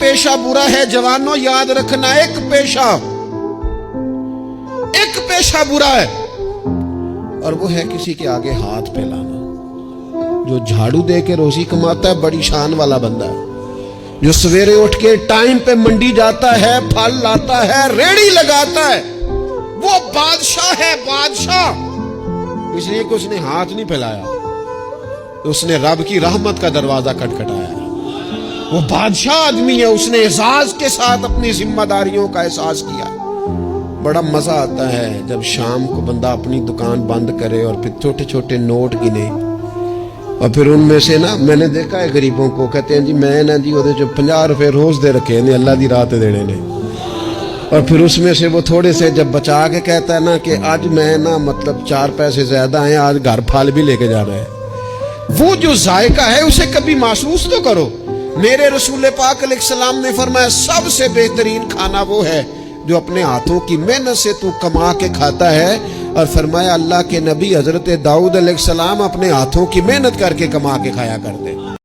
पेशा बुरा है जवानों, याद रखना, एक पेशा बुरा है, और वो है किसी के आगे हाथ फैलाना। जो झाड़ू दे के रोजी कमाता है बड़ी शान वाला बंदा है। जो सवेरे उठ के टाइम पे मंडी जाता है, फल लाता है, रेड़ी लगाता है, वो बादशाह है, बादशाह। इसलिए कि उसने हाथ नहीं फैलाया, उसने रब की रहमत का दरवाजा खटखटाया। वो बादशाह आदमी है, उसने एजाज के साथ अपनी जिम्मेदारियों का एहसास किया। बड़ा मजा आता है जब शाम को बंदा अपनी दुकान बंद करे और फिर छोटे छोटे नोट गिने, और फिर उनमें से ना, मैंने देखा है गरीबों को, कहते हैं जी मैं ना जी वो जो 50 रुपए रोज दे रखे ने अल्लाह दी रात देने ने, और फिर उसमें से वो थोड़े से जब बचा के कहता है ना कि आज मैं ना मतलब 4 पैसे ज्यादा हैं, आज घर फल भी लेके जा रहे हैं। वो जो जायका है उसे कभी महसूस तो करो। मेरे रसूल पाक अलैहिस्सलाम ने फरमाया सबसे बेहतरीन खाना वो है जो अपने हाथों की मेहनत से तू कमा के खाता है। और फरमाया अल्लाह के नबी हजरत दाऊद अलैहिस्सलाम अपने हाथों की मेहनत करके कमा के खाया करते।